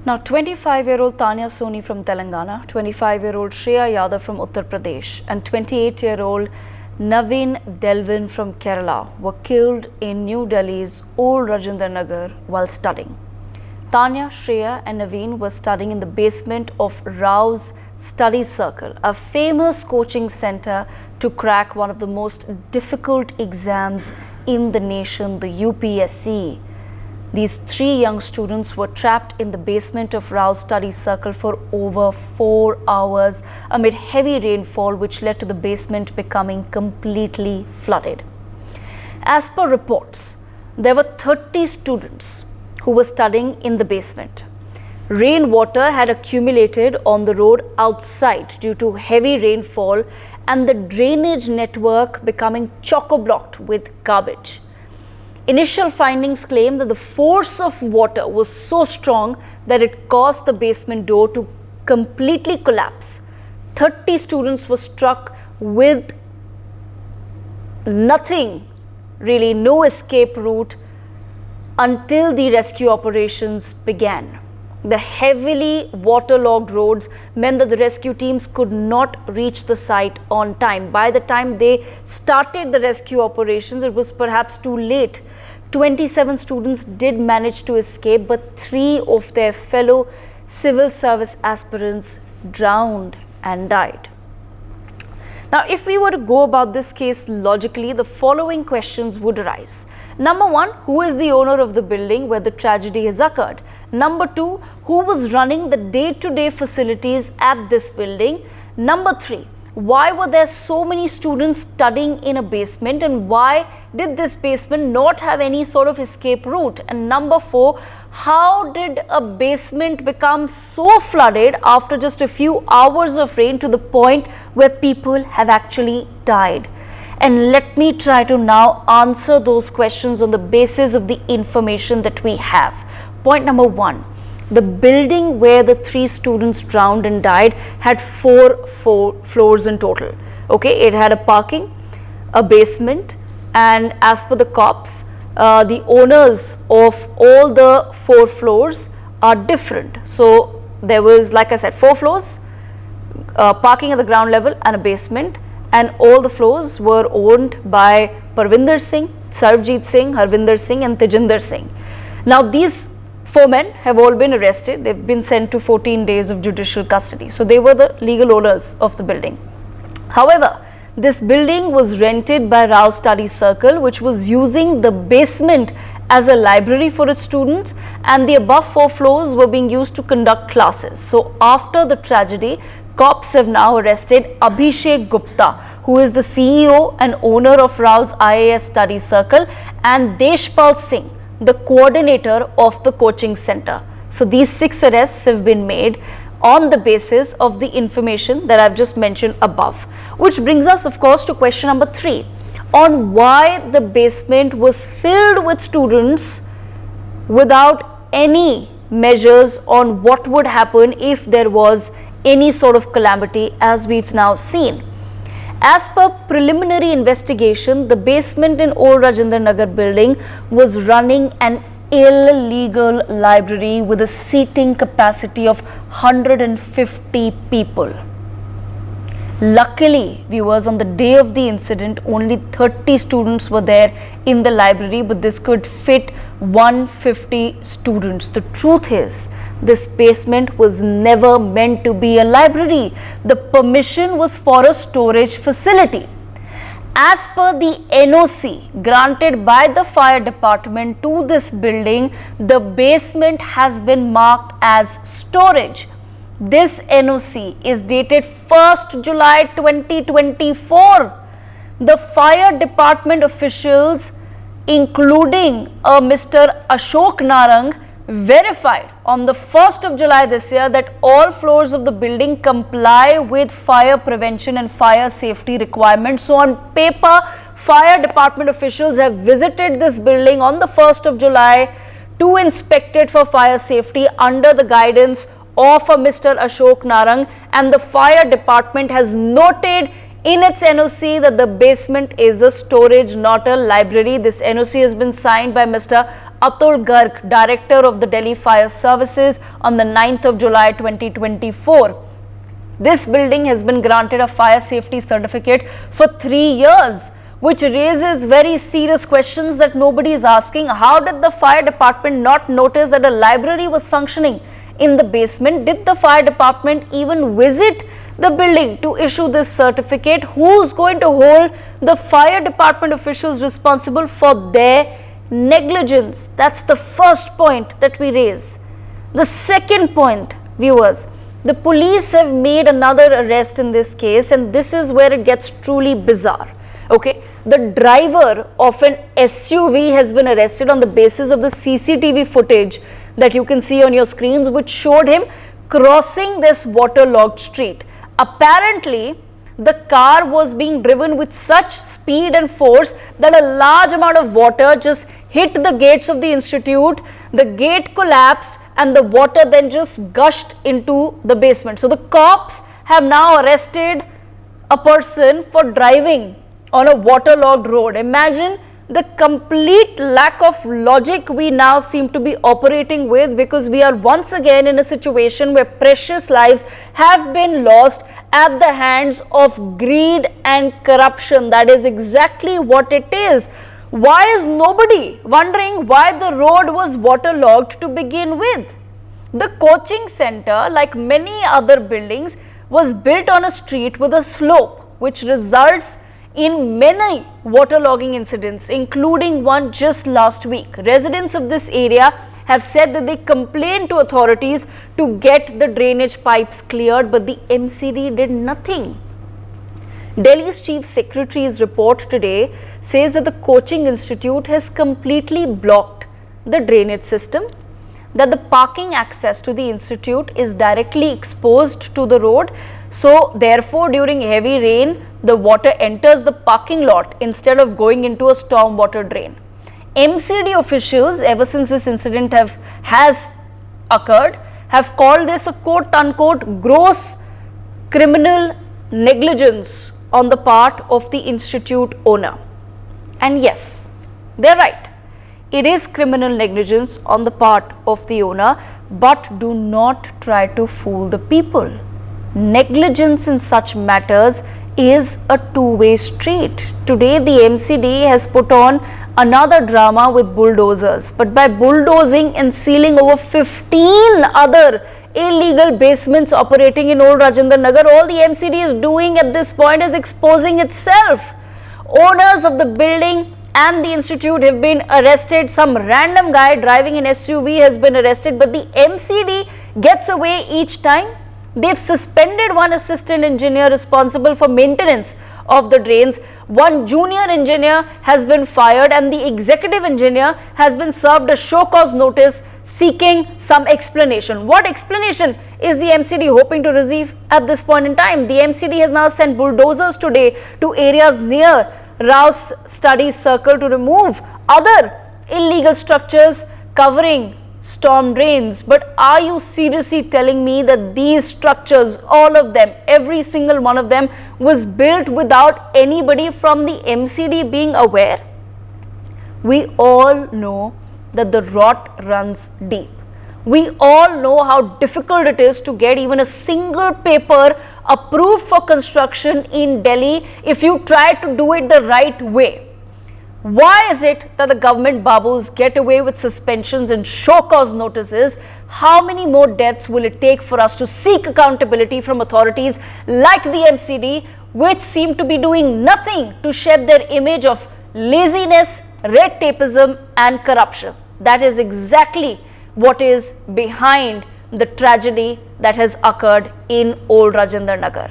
Now, 25-year-old Tanya Soni from Telangana, 25-year-old Shreya Yadav from Uttar Pradesh, and 28-year-old Naveen Delvin from Kerala were killed in New Delhi's old Rajendra Nagar while studying. Tanya, Shreya, and Naveen were studying in the basement of Rao's Study Circle, a famous coaching center to crack one of the most difficult exams in the nation, the UPSC. These three young students were trapped in the basement of Rao's Study Circle for over 4 hours amid heavy rainfall, which led to the basement becoming completely flooded. As per reports, there were 30 students who were studying in the basement. Rainwater had accumulated on the road outside due to heavy rainfall and the drainage network becoming chock-a-blocked with garbage. Initial findings claim that the force of water was so strong that it caused the basement door to completely collapse. 30 students were struck with nothing, really no escape route until the rescue operations began. The heavily waterlogged roads meant that the rescue teams could not reach the site on time. By the time they started the rescue operations, it was perhaps too late. 27 students did manage to escape, but 3 of their fellow civil service aspirants drowned and died. Now, if we were to go about this case logically, the following questions would arise. Number 1, who is the owner of the building where the tragedy has occurred? Number 2, who was running the day-to-day facilities at this building? Number 3, why were there so many students studying in a basement, and why did this basement not have any sort of escape route? And number 4, how did a basement become so flooded after just a few hours of rain to the point where people have actually died? And let me try to now answer those questions on the basis of the information that we have. Point number 1, the building where the 3 students drowned and died had 4 floors in total. Okay, it had a parking, a basement, and as per the cops, the owners of all the 4 floors are different. So there was, like I said, 4 floors, parking at the ground level and a basement, and all the floors were owned by Parvinder Singh, Sarvjit Singh, Harvinder Singh and Tejinder Singh. Now these 4 men have all been arrested. They've been sent to 14 days of judicial custody. So they were the legal owners of the building. However, this building was rented by Rao Study Circle, which was using the basement as a library for its students, and the above 4 floors were being used to conduct classes. So after the tragedy, cops have now arrested Abhishek Gupta, who is the CEO and owner of Rao's IAS Study Circle, and Deshpal Singh, the coordinator of the coaching center. So these 6 arrests have been made on the basis of the information that I've just mentioned above. Which brings us, of course, to question number 3 on why the basement was filled with students without any measures on what would happen if there was any sort of calamity, as we've now seen. As per preliminary investigation, the basement in old Rajendra Nagar building was running an illegal library with a seating capacity of 150 people. Luckily, viewers, on the day of the incident, only 30 students were there in the library, but this could fit 150 students. The truth is, this basement was never meant to be a library. The permission was for a storage facility. As per the NOC granted by the fire department to this building, the basement has been marked as storage. This NOC is dated 1st July 2024. The fire department officials, including Mr. Ashok Narang, verified on the 1st of July this year that all floors of the building comply with fire prevention and fire safety requirements. So on paper, fire department officials have visited this building on the 1st of July to inspect it for fire safety under the guidance of a Mr. Ashok Narang, and the fire department has noted in its NOC that the basement is a storage, not a library. This NOC has been signed by Mr. Atul Garg, Director of the Delhi Fire Services, on the 9th of July 2024. This building has been granted a fire safety certificate for 3 years, which raises very serious questions that nobody is asking. How did the fire department not notice that a library was functioning in the basement? Did the fire department even visit the building to issue this certificate? Who's going to hold the fire department officials responsible for their negligence? That's the first point that we raise. The second point, viewers, the police have made another arrest in this case, and this is where it gets truly bizarre. Okay, the driver of an SUV has been arrested on the basis of the CCTV footage that you can see on your screens, which showed him crossing this waterlogged street. Apparently, the car was being driven with such speed and force that a large amount of water just hit the gates of the institute. The gate collapsed and the water then just gushed into the basement. So the cops have now arrested a person for driving on a waterlogged road. Imagine the complete lack of logic we now seem to be operating with, because we are once again in a situation where precious lives have been lost at the hands of greed and corruption. That is exactly what it is. Why is nobody wondering why the road was waterlogged to begin with? The coaching center, like many other buildings, was built on a street with a slope, which results in many waterlogging incidents, including one just last week. Residents of this area have said that they complained to authorities to get the drainage pipes cleared, but the MCD did nothing. Delhi's Chief Secretary's report today says that the coaching institute has completely blocked the drainage system, that the parking access to the institute is directly exposed to the road. So therefore, during heavy rain, the water enters the parking lot instead of going into a stormwater drain. MCD officials, ever since this incident has occurred, have called this a quote-unquote gross criminal negligence on the part of the institute owner. And yes, they're right. It is criminal negligence on the part of the owner, but do not try to fool the people. Negligence in such matters is a two-way street. Today, the MCD has put on another drama with bulldozers, but by bulldozing and sealing over 15 other illegal basements operating in old Rajendra Nagar, all the MCD is doing at this point is exposing itself. Owners of the building and the institute have been arrested. Some random guy driving an SUV has been arrested, but the MCD gets away each time. They've suspended one assistant engineer responsible for maintenance of the drains. One junior engineer has been fired, and the executive engineer has been served a show cause notice seeking some explanation. What explanation is the MCD hoping to receive at this point in time? The MCD has now sent bulldozers today to areas near Rao's Study Circle to remove other illegal structures covering storm drains. But are you seriously telling me that these structures, all of them, every single one of them, was built without anybody from the MCD being aware? We all know that the rot runs deep. We all know how difficult it is to get even a single paper approved for construction in Delhi if you try to do it the right way. Why is it that the government babus get away with suspensions and show cause notices? How many more deaths will it take for us to seek accountability from authorities like the MCD, which seem to be doing nothing to shed their image of laziness, red tapeism and corruption? That is exactly what is behind the tragedy that has occurred in old Rajendra Nagar.